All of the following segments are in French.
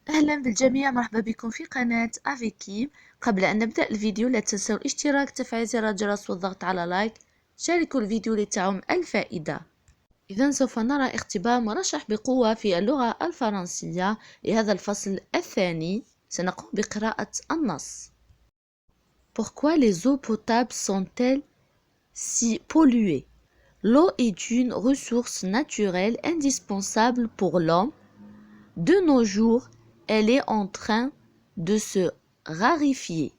أهلا بالجميع، مرحبا بكم في قناة أفيكيم. قبل أن نبدأ الفيديو لا تنسوا الاشتراك، تفعيل زر الجرس والضغط على لايك. شاركوا الفيديو لتعم الفائدة. إذن سوف نرى اختبار مرشح بقوة في اللغة الفرنسية لهذا الفصل الثاني. سنقوم بقراءة النص. Pourquoi les eaux potables sont-elles si polluées? L'eau est une ressource naturelle indispensable pour l'homme. De nos jours, elle est en train de se raréfier.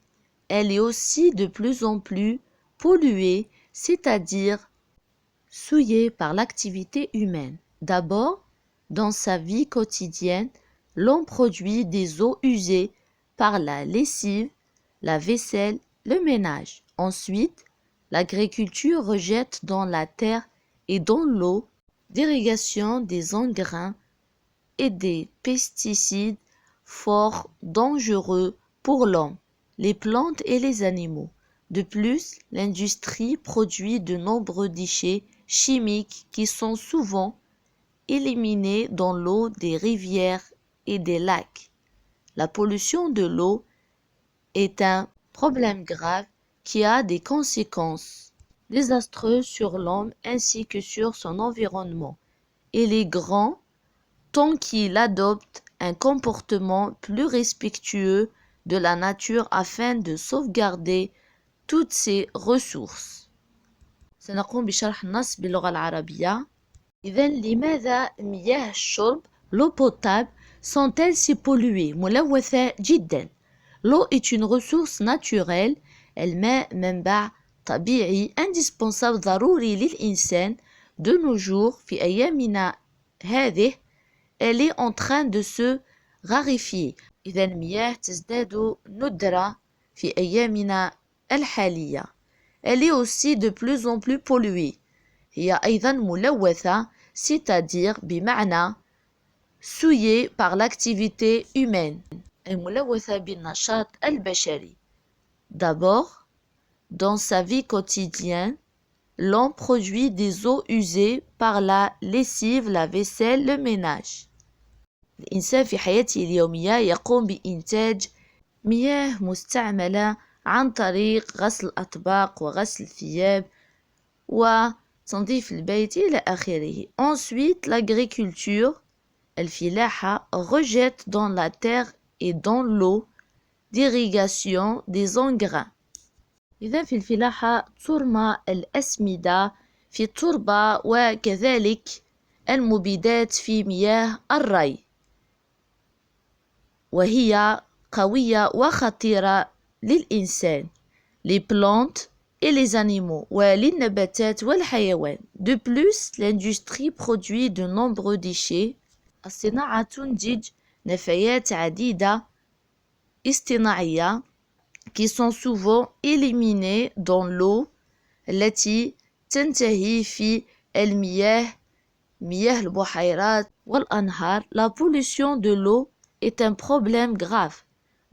Elle est aussi de plus en plus polluée, c'est-à-dire souillée par l'activité humaine. D'abord, dans sa vie quotidienne, l'homme produit des eaux usées par la lessive, la vaisselle, le ménage. Ensuite, l'agriculture rejette dans la terre et dans l'eau d'irrigation des engrais et des pesticides fort dangereux pour l'homme, les plantes et les animaux. De plus, l'industrie produit de nombreux déchets chimiques qui sont souvent éliminés dans l'eau des rivières et des lacs. La pollution de l'eau est un problème grave qui a des conséquences désastreuses sur l'homme ainsi que sur son environnement. Il est grand tant qu'il adopte un comportement plus respectueux de la nature afin de sauvegarder toutes ses ressources. سنقوم بشرح النص باللغة العربية. إذن لماذا مياه الشرب l'eau potable sont-elles si polluées؟ ملوثة جدا. L'eau est une ressource naturelle. الماء منبع طبيعي indispensable ضروري للإنسان. De nos jours في أيامنا هذه elle est en train de se raréfier. إذا المياه تزداد ندرة في أيامنا الحالية. Elle est aussi de plus en plus polluée. هي أيضا ملوثة c'est-à-dire بمعنى souillée par l'activité humaine. أي ملوثة بالنشاط البشري. D'abord, dans sa vie quotidienne, l'homme produit des eaux usées par la lessive, la vaisselle, le ménage. الإنسان في حياته اليومية يقوم بإنتاج مياه مستعملة عن طريق غسل الأطباق وغسل الثياب وتنظيف البيت إلى آخره. Ensuite, l'agriculture, الفلاحة, rejette dans la terre et dans l'eau d'irrigation des engrais. إذا في الفلاحة ترمى الأسمدة في التربة وكذلك المبيدات في مياه الري، وهي قوية وخطيرة للإنسان. Les plantes et les animaux وللنباتات والحيوان. De plus, l'industrie produit de nombreux déchets. الصناعة تنتج نفايات عديدة اصطناعية qui sont souvent éliminés dans l'eau التي تنتهي في المياه، مياه البحيرات والأنهار. La pollution de l'eau est un problème grave.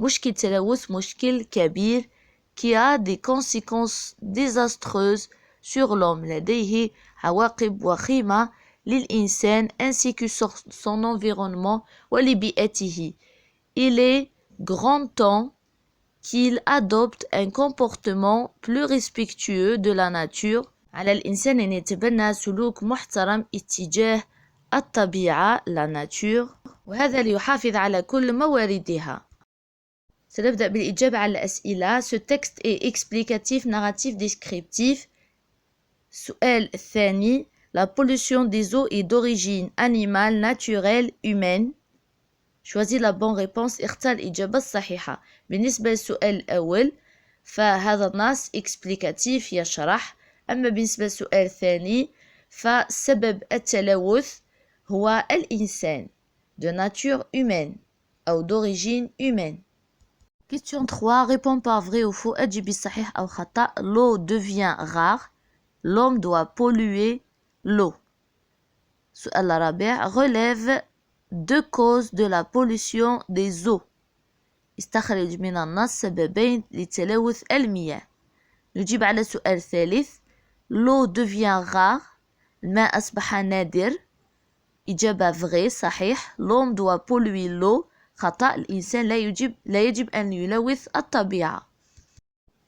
مشكل تلوث مشكل كبير qui a des conséquences désastreuses sur l'homme. لديه عواقب وخيمة للإنسان ainsi que sur son environnement ولبيئته. Il est grand temps qu'il adopte un comportement plus respectueux de la nature. على الإنسان أن يتبنى سلوك محترم اتجاه الطبيعة la nature، وهذا ليحافظ على كل مواردها. سنبدأ بالإجابة على الأسئلة. Ce texte est explicatif, narratif, descriptif. السؤال الثاني: La pollution des eaux est d'origine animale, naturelle, humaine. Choisis la bonne réponse. اختار الإجابة الصحيحة. بالنسبة للسؤال الأول فهذا النص explicatif يشرح. أما بالنسبة للسؤال الثاني فسبب التلوث هو الإنسان de nature humaine أو d'origine humaine. Question 3. Réponds par vrai ou faux. أجب بالصحيح أو خطأ. L'eau devient rare. L'homme doit polluer l'eau. السؤال الرابع. Relève deux causes de la pollution des eaux. استخرج من النص سببين لتلوث المياه. نجيب على السؤال الثالث. L'eau devient rare. الماء أصبح نادر. إجابة vrai صحيح. L'homme doit polluer l'eau. خطأ الإنسان لا يجب أن يلوث الطبيعة.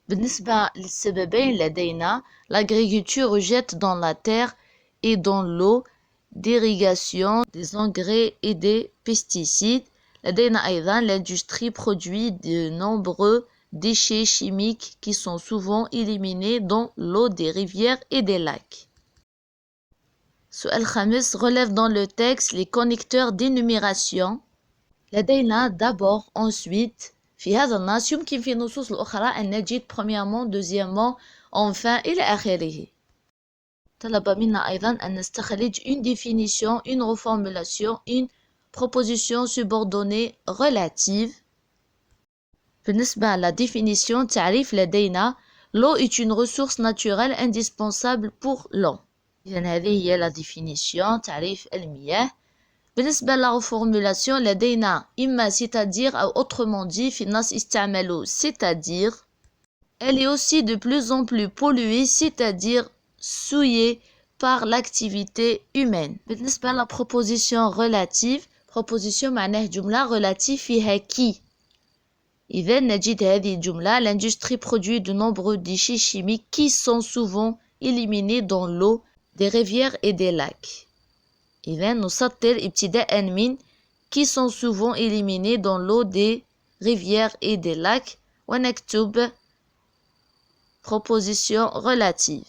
بالنسبة للسببين لدينا l'agriculture jette dans la terre et dans l'eau d'irrigation des engrais et des pesticides. لدينا أيضا l'industrie produit de nombreux déchets chimiques qui sont souvent éliminés dans l'eau des rivières et des lacs. السؤال الخامس relève dans le texte les connecteurs d'énumération. لدينا d'abord ensuite في هذا النص يمكن في النصوص الأخرى أن نجد premièrement deuxièmement enfin إلى آخره. طلب منا أيضا أن نستخرج une définition, une reformulation, une proposition subordonnée relative. بالنسبة à la définition تعريف لدينا l'eau est une ressource naturelle indispensable pour l'homme. إذن هذه هي la définition تعريف المياه. بالنسبة لا reformulation لدينا إما c'est-à-dire أو autrement dit في النص استعملوا c'est-à-dire. Elle est aussi de plus en plus polluée, c'est-à-dire souillée par l'activité humaine. بالنسبة لا proposition relative proposition معناه جملة relative فيها qui. إذا نجد هذه الجملة l'industrie produit de nombreux déchets chimiques qui sont souvent éliminés dans l'eau des rivières et des lacs. إذا نسطر ابتداء من qui sont souvent éliminés dans l'eau des rivières et des lacs ونكتب proposition relative.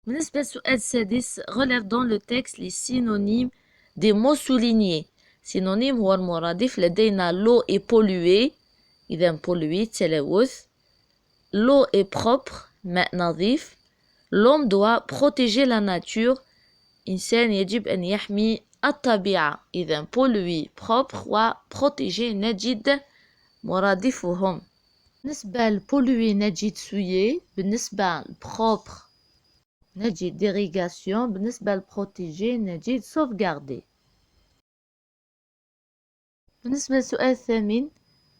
بالنسبة للسؤال السادس relève dans le texte les synonymes des mots soulignés. synonyme هو المرادف لدينا l'eau est polluée إذا polluée تلوث. l'eau est propre ماء نظيف. l'homme doit protéger la nature إنسان يجب أن يحمي الطبيعة. إذا pollué propre و protéger نجد مرادفهم. بالنسبة للبولوي نجد souillé. بالنسبة للبروبر نجد d'irrigation. بالنسبة للبروتيجي نجد sauvegarder. بالنسبة للسؤال الثامن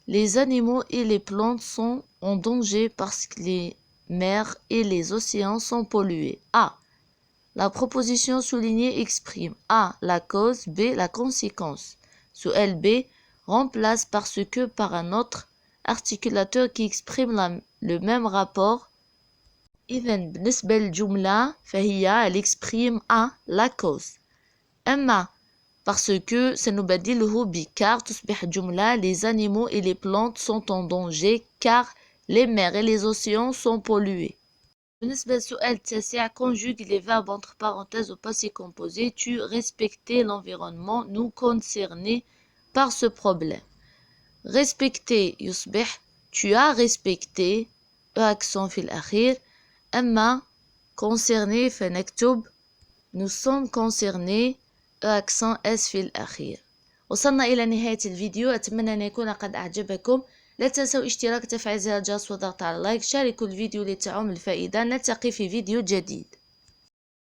les animaux et les plantes sont en danger parce que les mers et les océans sont pollués. A. La proposition soulignée exprime A. La cause, B. La conséquence. سؤال B remplace parce que par un autre articulateur qui exprime le même rapport. إذن بالنسبة للجملة فهي elle exprime A. La cause. أما parce que سنبدله ب car تصبح جملة les animaux et les plantes sont en danger car les mers et les océans sont pollués. بالنسبة للسؤال التاسع conjugue les verbes entre parenthèses au passé composé. Tu respecter l'environnement nous concerner par ce problème. respecter يصبح tu as respecté accent في الأخير. أما concerner فنكتب nous sommes concernés accent S في الأخير. وصلنا إلى نهاية الفيديو. أتمنى أن يكون قد أعجبكم. لا تنسوا اشتراك وتفعيل زر الجرس والضغط على لايك. شاركوا الفيديو لتعم الفائدة. نلتقي في فيديو جديد.